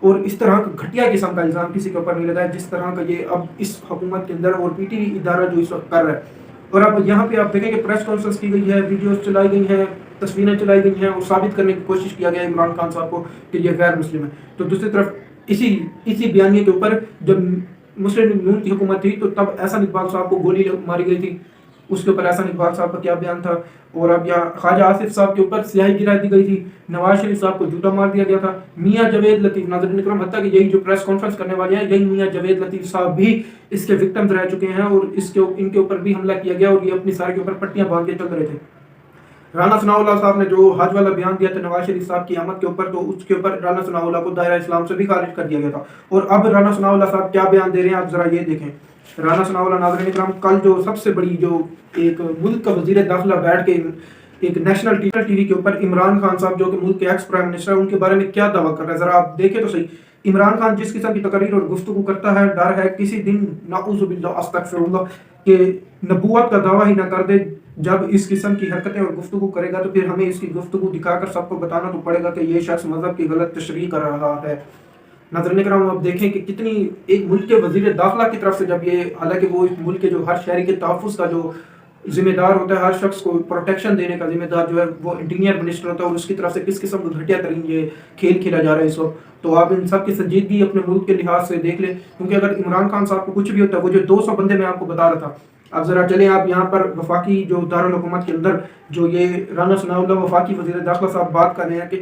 اور اس طرح کا گھٹیا قسم کا الزام کسی کے اوپر نہیں لگا ہے جس طرح کا یہ اب اس حکومت کے اندر اور پی ٹی وی ادارہ جو اس وقت کر رہا ہے. اور اب یہاں پہ آپ دیکھیں کہ پریس کانفرنس کی گئی ہے، ویڈیوز چلائی گئی ہیں، تصویریں چلائی گئی ہیں اور ثابت کرنے کی کوشش کیا گیا ہے عمران خان صاحب کو کہ یہ غیر مسلم ہے. تو دوسری طرف اسی بیانیے کے اوپر جب مسلم لیگ نون کی حکومت تھی تو تب احسن اقبال صاحب کو گولی ماری گئی تھی. اس کے اوپر احسن اقبال صاحب کا کیا بیان تھا. اور اب یہاں خواجہ آصف صاحب کے اوپر سیاہی گرا دی گئی تھی، نواز شریف صاحب کو جوتا مار دیا گیا تھا. میاں جاوید لطیف، ناظرین اکرام، حتیٰ کہ یہی جو پریس کانفرنس کرنے والے ہیں یہی میاں جاوید لطیف صاحب بھی اس کے وکٹمز رہ چکے ہیں اور ان کے اوپر بھی حملہ کیا گیا اور یہ اپنی سارے کے اوپر پٹیاں باندھ کے چل رہے تھے. رانا ثناء اللہ صاحب نے جو حج والا بیان دیا تھا نواز شریف صاحب کی آمد کے اوپر، تو اس کے اوپر رانا ثناء اللہ کو دائرہ اسلام سے بھی خارج کر دیا گیا تھا. اور اب رانا ثناء اللہ صاحب کیا بیان دے رہے ہیں آپ ذرا یہ دیکھیں. رانا ثناء اللہ، ناظرین اکرام، کل جو سب سے بڑی جو ایک ملک کا وزیر داخلہ بیٹھ کے ایک نیشنل ٹی وی کے اوپر عمران خان صاحب جو کہ ملک کے ایکس پرائم منسٹر ہیں ان کے بارے میں کیا دعویٰ کر رہے ہیں ذرا آپ دیکھیں تو صحیح. عمران خان جس قسم کی تقریر اور گفتگو کرتا ہے، ڈر ہے کسی دن نعوذ باللہ استغفر اللہ کہ نبوت کا دعویٰ ہی نہ کر دے. جب اس قسم کی حرکتیں اور گفتگو کرے گا تو پھر ہمیں اس کی گفتگو دکھا کر سب کو بتانا تو پڑے گا کہ یہ شخص مذہب کی غلط تشریح کر رہا ہے. ناظرین کرام، اب دیکھیں کہ کتنی ایک ملک کے وزیر داخلہ کی طرف سے جب یہ، حالانکہ وہ اس ملک کے جو ہر شہری کے تحفظ کا جو ذمہ دار ہوتا ہے، ہر شخص کو پروٹیکشن دینے کا ذمہ دار جو ہے وہ انٹیریئر منسٹر ہوتا ہے، اور اس کی طرف سے کس قسم کا گھٹیا ترین یہ کھیل کھیلا جا رہا ہے اس وقت. تو آپ ان سب کی سنجیدگی اپنے ملک کے لحاظ سے دیکھ لیں، کیونکہ اگر عمران خان صاحب کو کچھ بھی ہوتا ہے، وہ جو 200 بندے میں آپ کو بتا رہا تھا، اب ذرا چلیں آپ یہاں پر وفاقی جو دارالحکومت کے اندر جو یہ رانا ثناء اللہ وفاقی وزیر داخلہ صاحب بات کر رہے ہیں کہ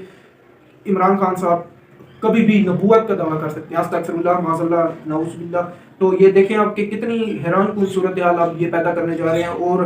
عمران خان صاحب کبھی بھی نبوت کا دعویٰ کر سکتے ہیں، استغفر اللہ، معاذ اللہ، نعوذ باللہ. تو یہ دیکھیں آپ کہ کتنی حیران کن صورتحال آپ یہ پیدا کرنے جا رہے ہیں. اور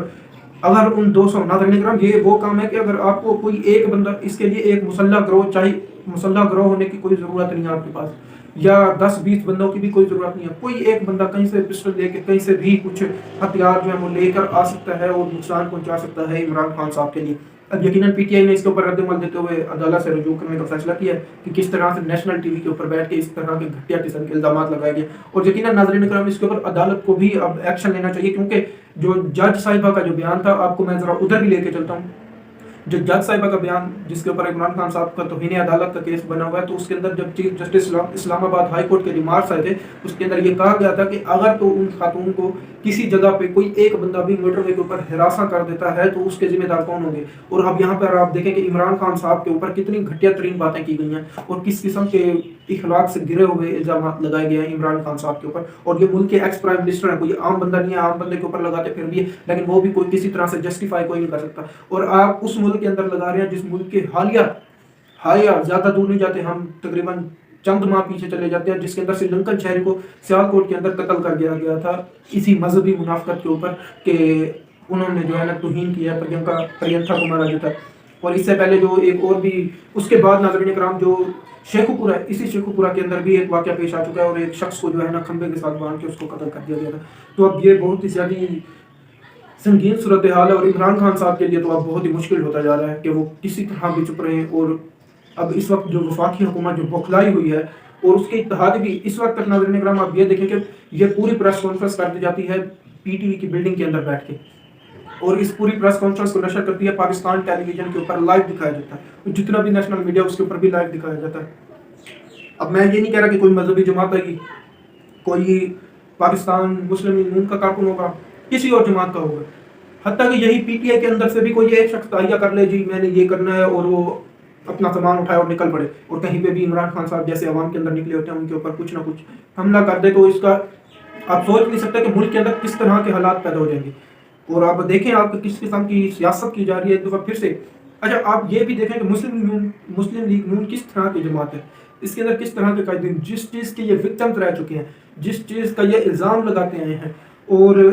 اگر ان 200 ناظرین کرام، یہ وہ کام ہے کہ اگر آپ کو کوئی ایک بندہ، اس کے لیے ایک مسلح گروہ چاہیے، مسلح گروہ ہونے کی کوئی ضرورت نہیں ہے آپ کے پاس، یا 10-20 بندوں کی بھی کوئی ضرورت نہیں ہے. کوئی ایک بندہ کہیں سے پسٹل لے کے، کہیں سے بھی کچھ ہتھیار جو ہے وہ لے کر آ سکتا ہے اور نقصان پہنچا سکتا ہے عمران خان صاحب کے لیے. اب یقیناً پی ٹی آئی نے اس کے اوپر رد عمل دیتے ہوئے عدالت سے رجوع کرنے کا فیصلہ کیا ہے کہ کس طرح سے نیشنل ٹی وی کے اوپر بیٹھ کے اس طرح کے گھٹیا قسم کے الزامات لگائے گئے. اور یقیناً ناظرین کرام، اس کے اوپر عدالت کو بھی اب ایکشن لینا چاہیے، کیونکہ جو جج صاحبہ کا جو بیان تھا، آپ کو میں ذرا ادھر بھی لے کے چلتا ہوں. جو جج صاحبہ کا بیان جس کے اوپر عمران خان صاحب کا توہین عدالت کا کیس بنا ہوا ہے، تو اس کے اندر جب چیف جسٹس اسلام آباد ہائی کورٹ کے ریمارکس آئے تھے، اس کے اندر یہ کہا گیا تھا کہ اگر تو ان خاتون کو کسی جگہ پہ کوئی ایک بندہ بھی موٹر وے کے اوپر ہراساں کر دیتا ہے تو اس کے ذمہ دار کون ہوں گے. اور اب یہاں پر آپ دیکھیں کہ عمران خان صاحب کے اوپر کتنی گھٹیا ترین باتیں کی گئی ہیں اور کس قسم کے اخلاق سے گرے ہوئے الزامات لگائے گئے ہیں عمران خان صاحب کے اوپر. اور یہ ملک کے ایکس پرائم منسٹر ہیں، کوئی عام بندہ نہیں ہے، عام بندے کے اوپر لگاتے پھر بھی ہے، لیکن وہ بھی کوئی کسی طرح سے جسٹیفائی کوئی نہیں کر سکتا. اور آپ اس ملک کے اندر لگا رہے ہیں جس ملک کے حالیہ زیادہ دور نہیں جاتے، ہم تقریباً چند ماہ پیچھے چلے جاتے ہیں، جس کے اندر سری لنکن شہری کو سیالکوٹ کے اندر قتل کر دیا گیا تھا اسی مذہبی منافقت کے اوپر کہ انہوں نے جو ہے نا توہین کیا پرینتھا کو مارا جاتا ہے. اور اس سے پہلے جو ایک اور بھی، اس کے بعد ناظرین کرام، جو شیخو پورہ، اسی شیخو پورہ کے اندر بھی ایک واقعہ پیش آ چکا ہے اور ایک شخص کو جو ہے نا کھمبے کے ساتھ باندھ کے اس کو قتل کر دیا گیا تھا. تو اب یہ بہت ہی زیادہ سنگین صورتحال ہے اور عمران خان صاحب کے لیے تو اب بہت ہی مشکل ہوتا جا رہا ہے کہ وہ کسی طرح بھی چپ رہے ہیں. اور اب اس وقت جو وفاقی حکومت جو بوکھلائی ہوئی ہے اور اس کے اتحاد بھی اس وقت تک، ناظرین اکرام آپ یہ دیکھیں کہ یہ پوری پریس کانفرنس کر دی جاتی ہے پی ٹی وی کی بلڈنگ کے اندر بیٹھ کے، اور اس پوری پریس کانفرنس کو نشر کرتی ہے پاکستان ٹیلی ویژن کے اوپر، لائیو دکھایا جاتا ہے، جتنا بھی نیشنل میڈیا اس کے اوپر بھی لائیو دکھایا جاتا ہے. اب میں یہ نہیں کہہ رہا کہ کوئی مذہبی جماعت آئے گی، کوئی پاکستان مسلم لیگ نون کا کارکن ہوگا، کسی اور جماعت کا ہوگا، حتیٰ کہ یہی پی ٹی آئی کے اندر سے بھی کوئی ایک شخص تہیہ کر لے جی میں نے یہ کرنا ہے، اور وہ اپنا سامان اٹھائے اور نکل پڑے، اور کہیں پہ بھی عمران خان صاحب جیسے عوام کے اندر نکلے ہوتے ہیں ان کے اوپر کچھ نہ کچھ حملہ کر دے، تو اس کا آپ سوچ نہیں سکتے کہ ملک کے اندر کس طرح کے حالات پیدا ہو جائیں گے. اور آپ دیکھیں آپ کس قسم کی سیاست کی جا رہی ہے ایک دفعہ پھر سے. اچھا آپ یہ بھی دیکھیں کہ مسلم لیگ نون کس طرح کی جماعت ہے، اس کے اندر کس طرح کے قائدین، جس چیز کے یہ وکٹمز رہ چکے ہیں، جس چیز کا یہ الزام لگاتے آئے ہیں، اور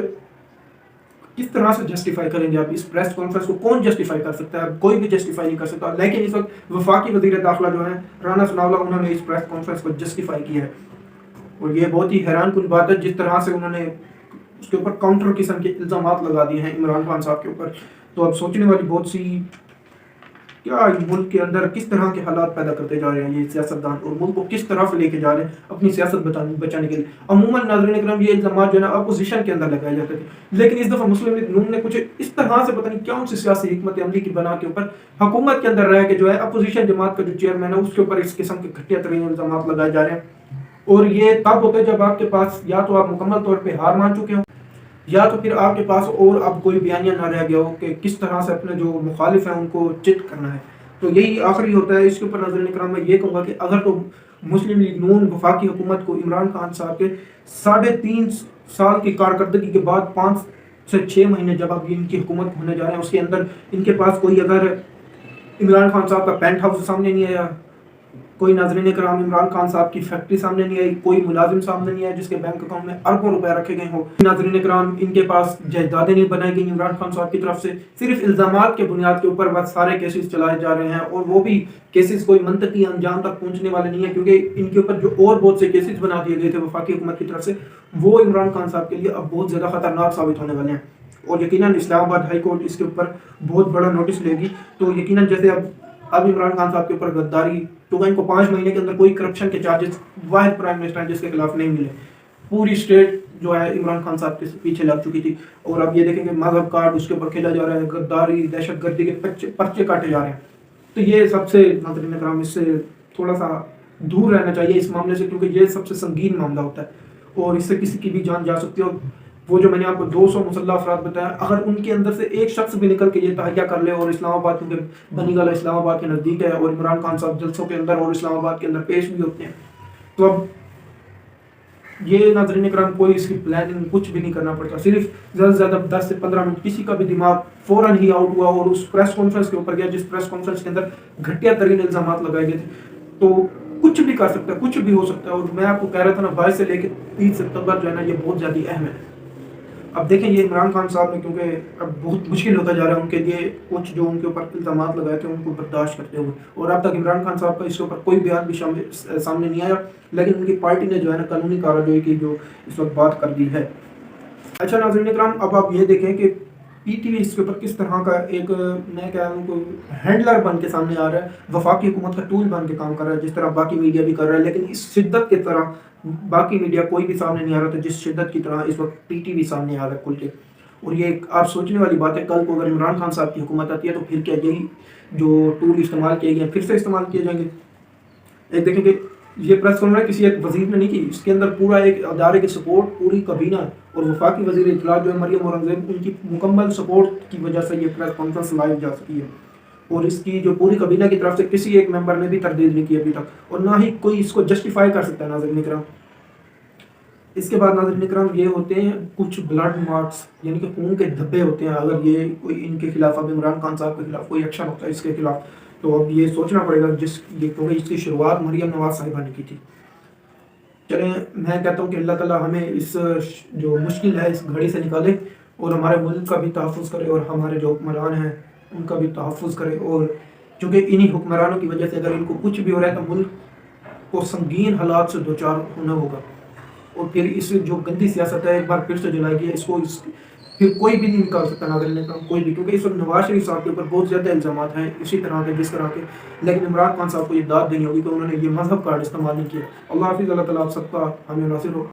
کس طرح سے جسٹیفائی کریں گے آپ اس پریس کانفرنس کو؟ کون جسٹیفائی کر سکتا ہے؟ کوئی بھی جسٹیفائی نہیں کر سکتا. لیکن اس وقت وفاقی وزیر داخلہ جو ہیں رانا ثناء اللہ، انہوں نے اس پریس کانفرنس کو جسٹیفائی کیا ہے، اور یہ بہت ہی حیران کن بات ہے جس طرح سے انہوں نے اس کے اوپر کاؤنٹر قسم کے الزامات لگا دیے ہیں عمران خان صاحب کے اوپر. تو اب سوچنے والی بہت سی کیا ملک کے اندر کس طرح کے حالات پیدا کرتے جا رہے ہیں یہ سیاستدان، اور ملک کو کس طرف لے کے جا رہے ہیں اپنی سیاست بچانے کے لیے۔ عموماً ناظرین کرام یہ الزامات جو ہے نا اپوزیشن کے اندر لگائے جاتے تھے، لیکن اس دفعہ مسلم لیگ نون نے کچھ اس طرح سے پتہ نہیں کیا ان سے سیاسی حکمت عملی کی بنا کے اوپر حکومت کے اندر رہ کے جو ہے اپوزیشن جماعت کا جو چیئرمین ہے اس کے اوپر اس قسم کے گھٹیا ترین الزامات لگائے جا رہے ہیں۔ اور یہ تب ہوتا ہے جب آپ کے پاس یا تو آپ مکمل طور پہ ہار مان چکے ہوں، یا تو پھر آپ کے پاس اور اب کوئی بیانیہ نہ رہ گیا ہو کہ کس طرح سے اپنے جو مخالف ہیں ان کو چٹ کرنا ہے۔ تو یہی آخری ہوتا ہے۔ اس کے اوپر ناظرین کرام میں یہ کہوں گا کہ اگر تو مسلم لیگ نون وفاقی حکومت کو عمران خان صاحب کے 3.5 سال کی کارکردگی کے بعد 5 سے 6 مہینے جب اب ان کی حکومت ہونے جا رہے ہیں اس کے اندر ان کے پاس کوئی اگر عمران خان صاحب کا پینٹ ہاؤس سامنے نہیں آیا، کوئی ناظرین کرام عمران خان صاحب کی فیکٹری سامنے نہیں آئی، کوئی ملازم سامنے نہیں آیا جس کے بینک اکاؤنٹ میں اربوں روپے رکھے گئے ہوں، ناظرین کرام ان کے پاس جائیدادیں نہیں بنائی گئی عمران خان صاحب کی طرف سے، صرف الزامات کے بنیاد کے اوپر بس سارے کیسز چلائے جا رہے ہیں، اور وہ بھی کیسز کوئی منطقی انجام تک پہنچنے والے نہیں ہیں، کیونکہ ان کے اوپر جو اور بہت سے کیسز بنا دیے گئے تھے وفاقی حکومت کی طرف سے وہ عمران خان صاحب کے لیے اب بہت زیادہ خطرناک ثابت ہونے والے ہیں، اور یقیناً اسلام آباد ہائی کورٹ اس کے اوپر بہت بڑا نوٹس لے گی۔ تو یقیناً جیسے اب عمران خان صاحب کے اوپر غداری، تو ان کو 5 مہینے کے اندر کوئی کرپشن کے چارجز واحد پرائم منسٹر ہیں جس کے خلاف نہیں ملے، پوری اسٹیٹ جو ہے عمران خان صاحب کے پیچھے لگ چکی تھی، اور اب یہ دیکھیں کہ مذہب کارڈ اس کے اوپر کھیلا جا رہا ہے، غداری دہشت گردی کے پرچے کاٹے جا رہے ہیں۔ تو یہ سب سے ناظرین کرام اس سے تھوڑا سا دور رہنا چاہیے اس معاملے سے، کیونکہ یہ سب سے سنگین معاملہ ہوتا ہے اور اس سے کسی کی بھی جان جا سکتی ہے۔ وہ جو میں نے آپ کو 200 مسلح افراد بتایا، اگر ان کے اندر سے ایک شخص بھی نکل کے یہ تہیہ کر لے، اور اسلام آباد کیونکہ بنی گالا اسلام آباد کے نزدیک ہے اور عمران خان صاحب جلسوں کے اندر اور اسلام آباد کے اندر پیش بھی ہوتے ہیں، تو اب یہ ناظرین کرام کوئی اس کی پلاننگ کچھ بھی نہیں کرنا پڑتا، صرف زیادہ سے زیادہ 10 سے 15 منٹ کسی کا بھی دماغ فوراً ہی آؤٹ ہوا اور اس پریس کانفرنس کے اوپر گیا جس پریس کانفرنس کے اندر گھٹیا ترین الزامات لگائے گئے تھے، تو کچھ بھی کر سکتا ہے، کچھ بھی ہو سکتا ہے۔ اور میں آپ کو کہہ رہا تھا نا 22 سے لے کے 30 ستمبر جو ہے نا یہ بہت زیادہ اہم ہے۔ اب دیکھیں یہ عمران خان صاحب نے کیونکہ اب بہت مشکل ہوتا جا رہا ہے ان کے لیے کچھ جو ان کے اوپر الزامات لگائے تھے ان کو برداشت کرتے ہوئے، اور اب تک عمران خان صاحب کا اس کے اوپر کوئی بیان بھی سامنے نہیں آیا، لیکن ان کی پارٹی نے جو ہے نا قانونی کارروائی کی جو اس وقت بات کر دی ہے۔ اچھا ناظرین کرام، اب آپ یہ دیکھیں کہ پی ٹی وی اس کے اوپر کس طرح کا ایک میں کہہ رہا ہوں کو ہینڈلر بن کے سامنے آ رہا ہے، وفاقی حکومت کا ٹول بن کے کام کر رہا ہے، جس طرح باقی میڈیا بھی کر رہا ہے، لیکن اس شدت کی طرح باقی میڈیا کوئی بھی سامنے نہیں آ رہا تھا جس شدت کی طرح اس وقت پی ٹی وی سامنے آ رہا ہے کھل کے۔ اور یہ ایک آپ سوچنے والی بات ہے، کل کو اگر عمران خان صاحب کی حکومت آتی ہے تو پھر کیا یہی جو ٹول استعمال کیے گئے پھر سے استعمال کیے جائیں گے؟ ایک دیکھیں کہ یہ پریس کانفرنس کسی ایک وزیر نے نہیں کی، اس کے اندر پورا ایک ادارے کی سپورٹ پوری کابینہ اور وفاقی وزیر اطلاع جو ہے مریم اورنگزیب ان کی مکمل سپورٹ کی وجہ سے یہ پریس کانفرنس لائیو جا سکی ہے، اور اس کی جو پوری کابینہ کی طرف سے کسی ایک ممبر نے بھی تردید نہیں کی ابھی تک، اور نہ ہی کوئی اس کو جسٹیفائی کر سکتا ہے ناظرین کرام۔ اس کے بعد ناظرین کرام یہ ہوتے ہیں کچھ بلڈ مارکس، یعنی کہ خون کے دھبے ہوتے ہیں، اگر یہ کوئی ان کے خلاف اب عمران خان صاحب کے خلاف کوئی ایکشن ہوتا ہے اس کے خلاف، تو اب یہ سوچنا پڑے گا کیونکہ اس کی شروعات مریم نواز صاحبہ نے کی تھی۔ چلیں میں کہتا ہوں کہ اللہ تعالیٰ ہمیں اس جو مشکل ہے اس گھڑی سے نکالے، اور ہمارے ملک کا بھی تحفظ کرے، اور ہمارے جو حکمران ہیں ان کا بھی تحفظ کرے، اور چونکہ انہی حکمرانوں کی وجہ سے اگر ان کو کچھ بھی ہو رہا ہے تو ملک کو سنگین حالات سے دوچار ہونا ہوگا، اور پھر اس جو گندی سیاست ہے ایک بار پھر سے جلائے گی، اس کو پھر کوئی بھی نہیں نکال سکتا ناظرین کرام، کوئی بھی، کیونکہ اس وقت نواز شریف صاحب کے اوپر بہت زیادہ الزامات ہیں اسی طرح کے جس طرح کے، لیکن عمران خان صاحب کو یہ داد دینی ہوگی کہ انہوں نے یہ مذہب کارڈ استعمال نہیں کیا۔ اللہ حافظ، اللہ تعالیٰ آپ سب کا ہمیں ناصر ہو۔